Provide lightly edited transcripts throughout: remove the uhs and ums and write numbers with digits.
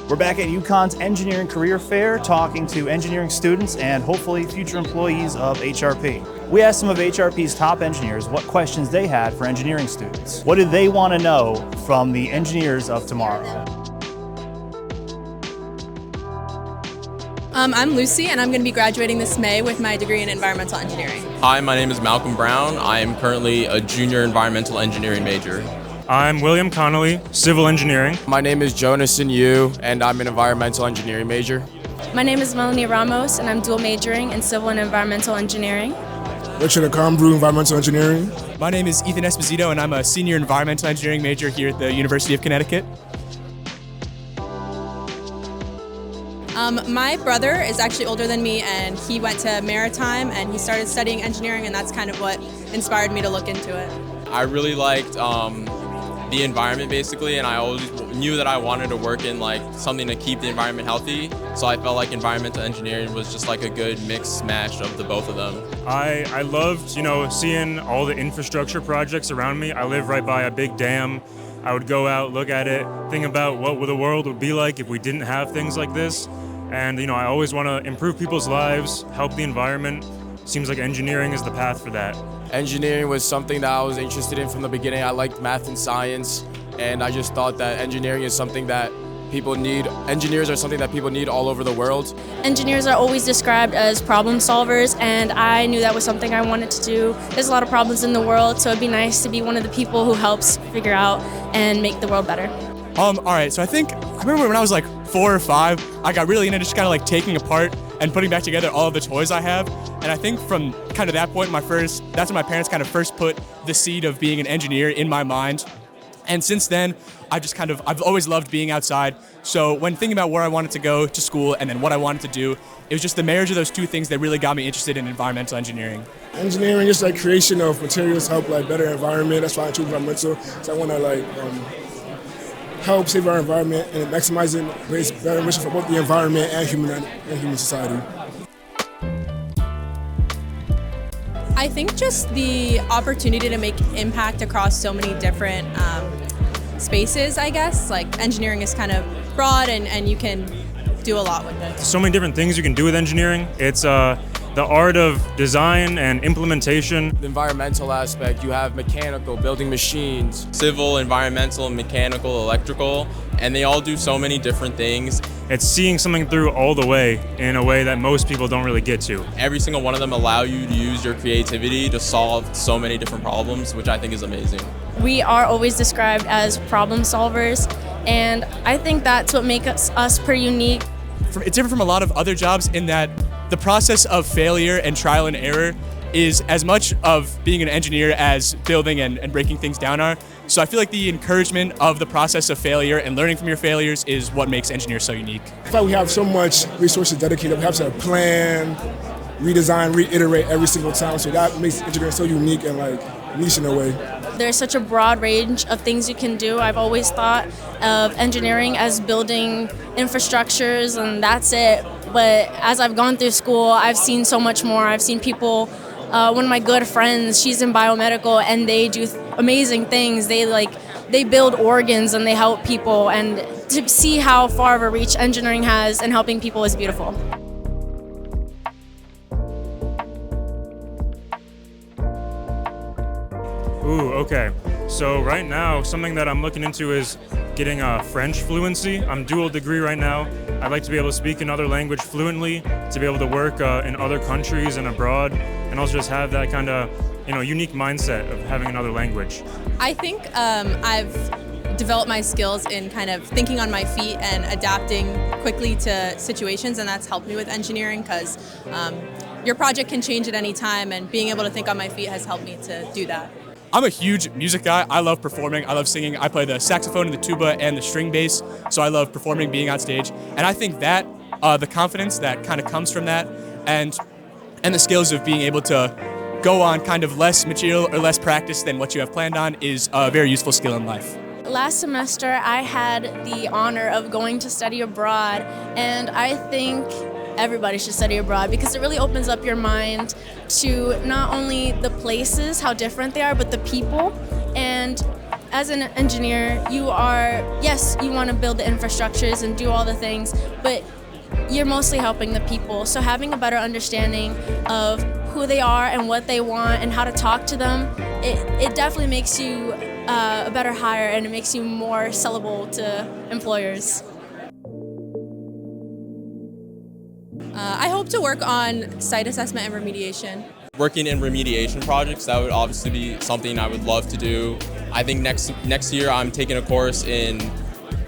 We're back at UCONN's Engineering Career Fair talking to engineering students and hopefully future employees of HRP. We asked some of HRP's top engineers what questions they had for engineering students. What do they want to know from the engineers of tomorrow? I'm Lucy, and I'm going to be graduating this May with my degree in environmental engineering. Hi, my name is Malcolm Brown. I am currently a junior environmental engineering major. I'm William Connolly, civil engineering. My name is Jonathan Yu, and I'm an environmental engineering major. My name is Melanie Ramos, and I'm dual majoring in civil and environmental engineering. Richard Akambu, environmental engineering. My name is Ethan Esposito, and I'm a senior environmental engineering major here at the University of Connecticut. My brother is actually older than me, and he went to Maritime and he started studying engineering, and that's kind of what inspired me to look into it. I really liked the environment basically, and I always knew that I wanted to work in like something to keep the environment healthy, so I felt like environmental engineering was just like a good mix mash of the both of them. I loved, seeing all the infrastructure projects around me. I live right by a big dam. I would go out, look at it, think about what the world would be like if we didn't have things like this. And I always want to improve people's lives, help the environment. Seems like engineering is the path for that. Engineering was something that I was interested in from the beginning. I liked math and science, and I just thought that engineering is something that people need. Engineers are something that people need all over the world. Engineers are always described as problem solvers, and I knew that was something I wanted to do. There's a lot of problems in the world, so it'd be nice to be one of the people who helps figure out and make the world better. All right, so I remember when I was like 4 or 5, I got really into just kind of like taking apart and putting back together all of the toys I have. And I think from kind of that point, that's when my parents kind of first put the seed of being an engineer in my mind. And since then, I've always loved being outside. So when thinking about where I wanted to go to school and then what I wanted to do, it was just the marriage of those two things that really got me interested in environmental engineering. Engineering is like creation of materials to help like better environment. That's why I chose environmental. So I want to help save our environment and maximize it, raise better mission for both the environment and human society. I think just the opportunity to make impact across so many different spaces, I guess. Like engineering is kind of broad and you can do a lot with it. So many different things you can do with engineering. It's the art of design and implementation. The environmental aspect, you have mechanical, building machines. Civil, environmental, mechanical, electrical, and they all do so many different things. It's seeing something through all the way in a way that most people don't really get to. Every single one of them allow you to use your creativity to solve so many different problems, which I think is amazing. We are always described as problem solvers, and I think that's what makes us pretty unique. It's different from a lot of other jobs in that the process of failure and trial and error is as much of being an engineer as building and breaking things down are. So I feel like the encouragement of the process of failure and learning from your failures is what makes engineers so unique. I thought we have so much resources dedicated. We have to plan, redesign, reiterate every single time. So that makes engineering so unique and like niche in a way. There's such a broad range of things you can do. I've always thought of engineering as building infrastructures and that's it. But as I've gone through school, I've seen so much more. I've seen people, one of my good friends, she's in biomedical and they do amazing things. They build organs and they help people, and to see how far of a reach engineering has in helping people is beautiful. Ooh, okay. So right now, something that I'm looking into is getting a French fluency. I'm dual degree right now. I'd like to be able to speak another language fluently, to be able to work in other countries and abroad, and also just have that kind of, unique mindset of having another language. I think I've developed my skills in kind of thinking on my feet and adapting quickly to situations, and that's helped me with engineering because your project can change at any time, and being able to think on my feet has helped me to do that. I'm a huge music guy. I love performing. I love singing. I play the saxophone and the tuba and the string bass, so I love performing, being on stage. And I think that the confidence that kind of comes from that and the skills of being able to go on kind of less material or less practice than what you have planned on is a very useful skill in life. Last semester, I had the honor of going to study abroad, and I think everybody should study abroad because it really opens up your mind to not only the places, how different they are, but the people. And as an engineer, you want to build the infrastructures and do all the things, but you're mostly helping the people. So having a better understanding of who they are and what they want and how to talk to them, it definitely makes you a better hire, and it makes you more sellable to employers. I hope to work on site assessment and remediation. Working in remediation projects, that would obviously be something I would love to do. I think next year I'm taking a course in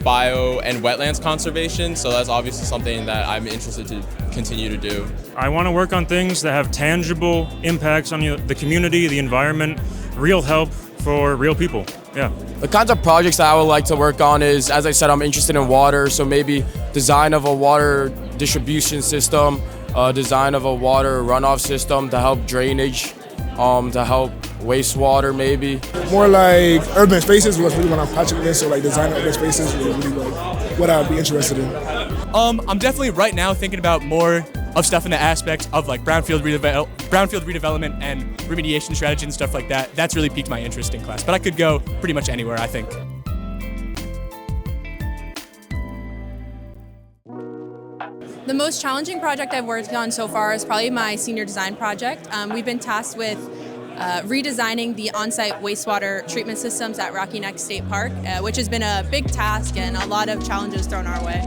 bio and wetlands conservation, so that's obviously something that I'm interested to continue to do. I want to work on things that have tangible impacts on the community, the environment, real help for real people. Yeah. The kinds of projects that I would like to work on is, as I said, I'm interested in water, so maybe design of a water distribution system, design of a water runoff system to help drainage, to help wastewater maybe. More like urban spaces was really what I'm passionate in, so like design urban spaces was really like what I'd be interested in. I'm definitely right now thinking about more of stuff in the aspect of like brownfield redevelopment and remediation strategy and stuff like that. That's really piqued my interest in class, but I could go pretty much anywhere, I think. The most challenging project I've worked on so far is probably my senior design project. We've been tasked with redesigning the on-site wastewater treatment systems at Rocky Neck State Park, which has been a big task and a lot of challenges thrown our way.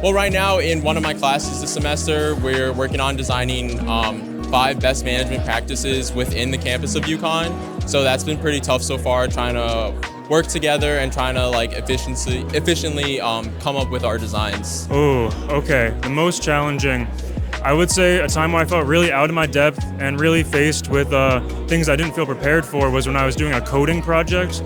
Well, right now in one of my classes this semester, we're working on designing 5 best management practices within the campus of UCONN. So that's been pretty tough so far, trying to work together and trying to like efficiently come up with our designs. Oh, okay. The most challenging, I would say a time where I felt really out of my depth and really faced with things I didn't feel prepared for was when I was doing a coding project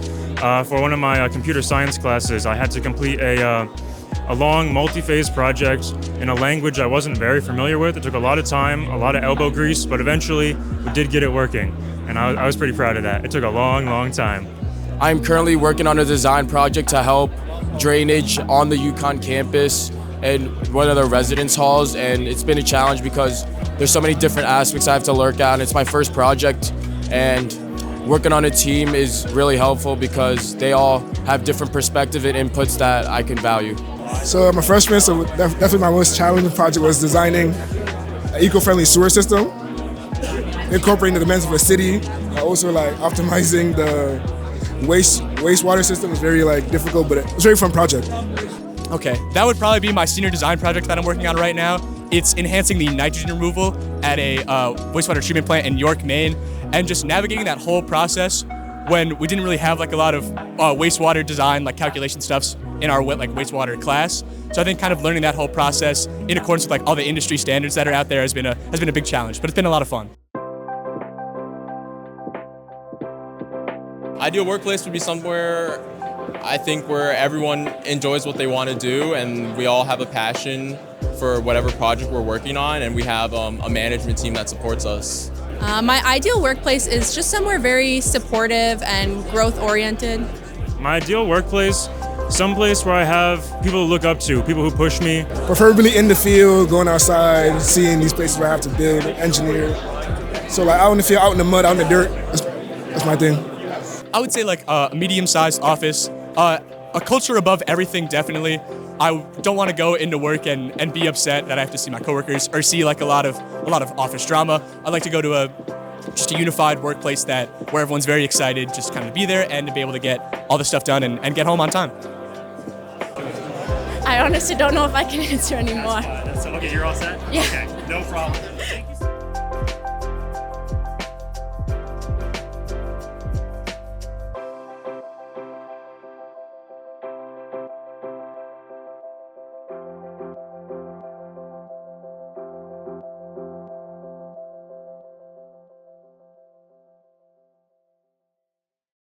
for one of my computer science classes. I had to complete a long multi-phase project in a language I wasn't very familiar with. It took a lot of time, a lot of elbow grease, but eventually we did get it working. And I was pretty proud of that. It took a long, long time. I'm currently working on a design project to help drainage on the UCONN campus and one of the residence halls, and it's been a challenge because there's so many different aspects I have to look at, and it's my first project, and working on a team is really helpful because they all have different perspective and inputs that I can value. So I'm a freshman, so definitely my most challenging project was designing an eco-friendly sewer system, incorporating the demands of a city, also like optimizing the wastewater system is very like difficult, but it's a very fun project. Okay, that would probably be my senior design project that I'm working on right now. It's enhancing the nitrogen removal at a wastewater treatment plant in York, Maine, and just navigating that whole process when we didn't really have like a lot of wastewater design, like calculation stuffs in our wastewater class. So I think kind of learning that whole process in accordance with like all the industry standards that are out there has been a big challenge, but it's been a lot of fun. Ideal workplace would be somewhere, I think, where everyone enjoys what they want to do and we all have a passion for whatever project we're working on, and we have a management team that supports us. My ideal workplace is just somewhere very supportive and growth-oriented. My ideal workplace, someplace where I have people to look up to, people who push me. Preferably in the field, going outside, seeing these places where I have to build, engineer. So like out in the field, out in the mud, out in the dirt, that's my thing. I would say like a medium-sized office, a culture above everything, definitely. I don't want to go into work and be upset that I have to see my coworkers or see like a lot of office drama. I'd like to go to just a unified workplace where everyone's very excited, just kind of be there and to be able to get all the stuff done and get home on time. I honestly don't know if I can answer anymore. So, okay, you're all set? Yeah. Okay, no problem.